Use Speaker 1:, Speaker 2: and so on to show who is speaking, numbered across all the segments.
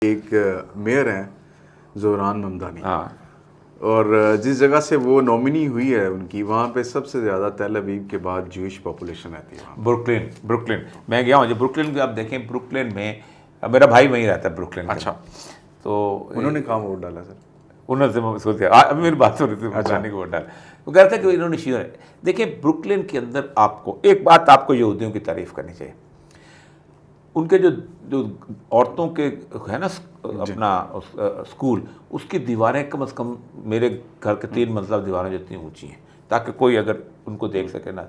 Speaker 1: ایک میئر ہیں زہران ممدانی،
Speaker 2: ہاں
Speaker 1: اور جس جگہ سے وہ نامنی ہوئی ہے ان کی، وہاں پہ سب سے زیادہ تیل ابیب کے بعد جوئش پاپولیشن رہتی ہے وہاں۔
Speaker 2: بروکلن میں گیا ہوں جی، بروکلن آپ دیکھیں، بروکلن میں میرا بھائی وہیں رہتا ہے بروکلن کے۔
Speaker 1: اچھا،
Speaker 2: تو
Speaker 1: انہوں نے کہاں ووٹ ڈالا سر؟
Speaker 2: انہوں سے سوچتے ابھی میری بات ہو رہی تھی ممدانی کو ووٹ ڈالا، وہ کہتے ہیں کہ انہوں نے شیور ہے۔ دیکھیں بروکلن کے اندر آپ کو ایک بات، آپ کو یہودیوں کی تعریف کرنی چاہیے، ان کے جو عورتوں کے ہے نا اپنا اسکول، اس کی دیواریں کم از کم میرے گھر کے 3 منزلہ دیواریں جتنی اونچی ہیں، تاکہ کوئی اگر ان کو دیکھ سکے نا۔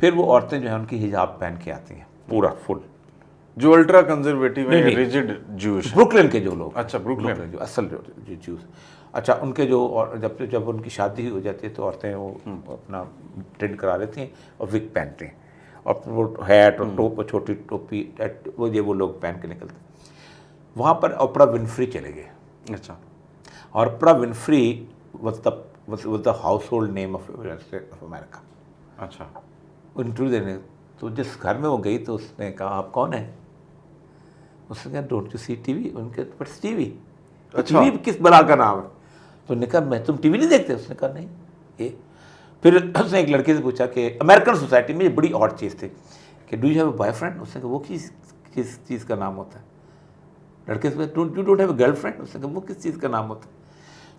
Speaker 2: پھر وہ عورتیں جو ہیں ان کی حجاب پہن کے آتی ہیں پورا فل،
Speaker 1: جو الٹرا کنزرویٹو ہیں، ریجڈ جوش ہیں۔
Speaker 2: بروکلن کے جو لوگ،
Speaker 1: اچھا، بروکلن
Speaker 2: جو اصل جو جوز، اچھا ان کے جو جب ان کی شادی ہو جاتی ہے تو عورتیں وہ اپنا ٹرینڈ کرا لیتی ہیں اور وگ پہنتے ہیں، اور وہ ہیٹ اور ٹوپ، چھوٹی ٹوپی، وہ لوگ پہن کے نکلتے ہیں۔ وہاں پر اوپرا ونفری چلے گئے۔
Speaker 1: اچھا،
Speaker 2: اور Oprah Winfrey was the household name of America.
Speaker 1: اچھا،
Speaker 2: انٹرویو دینے، تو جس گھر میں وہ گئی تو اس نے کہا آپ کون ہیں؟ اس نے کہا don't you see TV? ان کے بٹس ٹی وی، ٹی وی کس بلا کا نام ہے؟ تو نے کہا میں تم ٹی وی نہیں دیکھتے؟ اس نے کہا نہیں۔ یہ پھر اس نے ایک لڑکے سے پوچھا کہ امریکن سوسائٹی میں یہ بڑی اور چیز تھی کہ do you have a boyfriend? اس نے کہا وہ کس چیز کا نام ہوتا ہے؟ لڑکے سے you don't have a girlfriend? اس نے کہا وہ کس چیز کا نام ہوتا ہے؟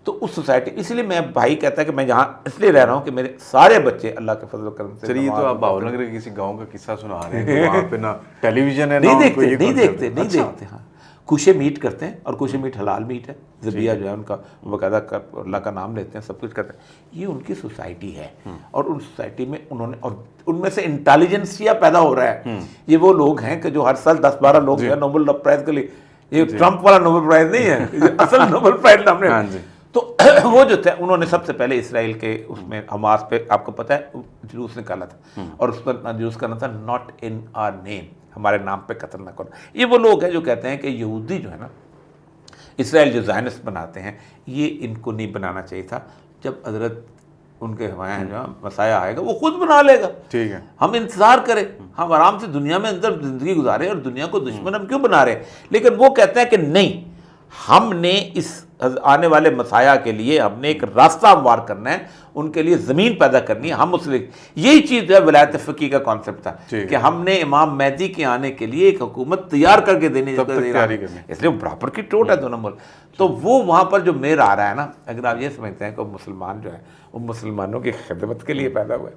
Speaker 2: تو اس سوسائٹی، اس لیے میں بھائی کہتا ہے کہ میں یہاں اس لیے رہ رہا ہوں کہ میرے سارے بچے اللہ کے فضل و کرم سے۔
Speaker 1: چلیے تو آپ بھاؤ نگر کے کسی گاؤں کا قصہ سنا رہے ہیں، وہاں پہ نہ ٹیلی ویژن ہے،
Speaker 2: نہیں دیکھتے ہاں، کوشے میٹ کرتے ہیں، اور کوشے میٹ حلال میٹ ہے، ذبیحہ جو ہے ان کا باقاعدہ اللہ کا نام لیتے ہیں، سب کچھ کرتے ہیں۔ یہ ان کی سوسائٹی ہے، اور ان سوسائٹی میں انہوں نے، اور ان میں سے انٹیلیجنسیا پیدا ہو رہا ہے۔ یہ وہ لوگ ہیں کہ جو ہر سال 10-12 لوگ جو ہے نوبل پرائز کے لیے، یہ ٹرمپ والا نوبل پرائز نہیں ہے، اصل نوبل پرائز ہم نے۔ تو وہ جو تھے انہوں نے سب سے پہلے اسرائیل کے اس میں حماس پہ، آپ کو پتہ ہے، جلوس نکالا تھا، اور اس پر جلوس کرنا تھا ناٹ ان آر نیم، ہمارے نام پہ قتل نہ کرو۔ یہ وہ لوگ ہیں جو کہتے ہیں کہ یہودی جو ہے نا، اسرائیل جو زائنسٹ بناتے ہیں، یہ ان کو نہیں بنانا چاہیے تھا۔ جب حضرت ان کے ہمارے جو مسیح آئے گا وہ خود بنا لے گا، ٹھیک ہے، ہم انتظار کریں، ہم آرام سے دنیا میں اندر زندگی گزارے، اور دنیا کو دشمن ہم کیوں بنا رہے ہیں؟ لیکن وہ کہتے ہیں کہ نہیں، ہم نے اس آنے والے مسیح کے لیے ہم نے ایک راستہ ہموار کرنا ہے، ان کے لیے زمین پیدا کرنی ہے، ہم اس لیے یہی چیز جو ہے ولایت فقیہ کا کانسیپٹ تھا کہ ہم نے امام مہدی کے آنے کے لیے ایک حکومت تیار کر کے دینی، اس لیے برابر کی ٹوٹ ہے دونوں ملک۔ تو وہ وہاں پر جو میئر آ رہا ہے نا، اگر آپ یہ سمجھتے ہیں کہ مسلمان جو ہے وہ مسلمانوں کی خدمت کے لیے پیدا ہوا ہے،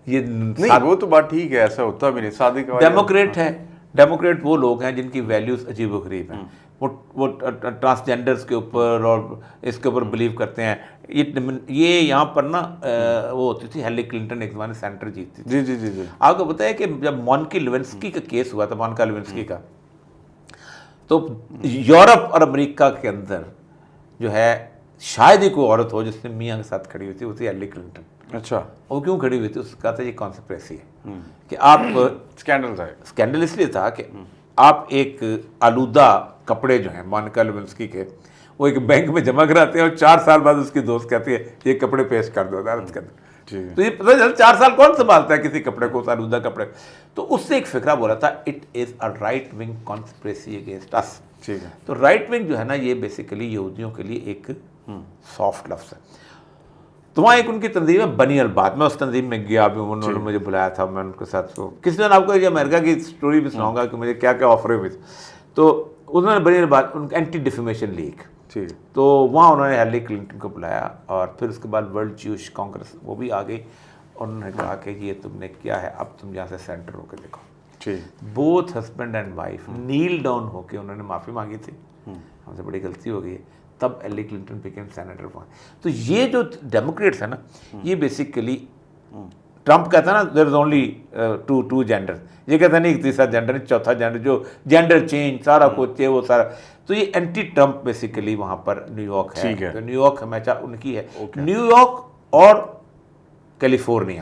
Speaker 2: یہ
Speaker 1: نہیں، وہ تو بات ٹھیک ہے، ایسا ہوتا بھی نہیں۔ صادق
Speaker 2: ڈیموکریٹ ہے، ڈیموکریٹ وہ لوگ ہیں جن کی ویلیوز عجیب و غریب ہیں، وہ ٹرانسجینڈرز کے اوپر اور اس کے اوپر بلیو کرتے ہیں۔ یہ یہاں پر نا وہ ہوتی تھی، ہیلری کلنٹن ایک زمانے سینٹر جیتتی تھی۔
Speaker 1: جی
Speaker 2: آپ کو پتہ ہے کہ جب مونیکا لیونسکی کا کیس ہوا تھا، مونیکا لیونسکی کا، تو یورپ اور امریکہ کے اندر جو ہے شاید ہی کوئی عورت ہو جس نے میاں کے ساتھ کھڑی ہوئی تھی، وہ تھی ہیلری کلنٹن۔
Speaker 1: اچھا،
Speaker 2: وہ کیوں کھڑی ہوئی تھی؟ اس کا تھا یہ کانسپریسی ہے کہ آپ اسکینڈل اس لیے تھا کہ آپ ایک آلودہ کپڑے جو ہیں مونیکا لیونسکی کے، وہ ایک بینک میں جمع کراتے ہیں، اور 4 سال بعد اس کی دوست کہتی ہے یہ کپڑے پیش کر دو عدالت کے اندر۔ تو یہ پتہ چل 4 سال کون سنبھالتا ہے کسی کپڑے کو، اس آلودہ کپڑے؟ تو اس سے ایک فکرہ بولا تھا، it is a right wing conspiracy against us. ٹھیک ہے، تو رائٹ ونگ جو ہے نا، یہ بیسیکلی یہودیوں کے لیے ایک سافٹ لفظ ہے۔ تو وہاں ایک ان کی تنظیم ہے بنی البعث، میں اس تنظیم میں گیا بھی، انہوں نے مجھے بلایا تھا، میں ان کے ساتھ کسی دن آپ کو یہ امریکہ کی اسٹوری بھی سناؤں گا کہ مجھے کیا کیا آفر ہوئی تھی۔ تو انہوں نے بنی البعث، ان اینٹی ڈیفیمیشن لیگ، تو وہاں انہوں نے ہیلری کلنٹن کو بلایا، اور پھر اس کے بعد ورلڈ جیوش کانگریس وہ بھی آ گئی، اور انہوں نے کہا کہ یہ تم نے کیا ہے، اب تم یہاں سے سینٹر ہو کے دیکھو۔ Both husband and wife kneel down ہو کے انہوں نے معافی مانگی تھی، ہم سے بڑی غلطی ہو گئی ہے، تب ہیلری کلنٹن بیکیم سینیٹر۔ تو یہ جو ڈیموکریٹس ہیں نا، یہ بیسیکلی ٹرمپ کہتا ہے نا دیر از اونلی ٹو جینڈر، یہ کہتا ہے نہیں ایک تیسرا جینڈر، چوتھا جینڈر، جو جینڈر چینج سارا کچھ ہے وہ سارا۔ تو یہ اینٹی ٹرمپ بیسیکلی وہاں پر نیو یارک ہے، تو نیو یارک ہمیشہ ان کی ہے، نیو یارک اور کیلیفورنیا۔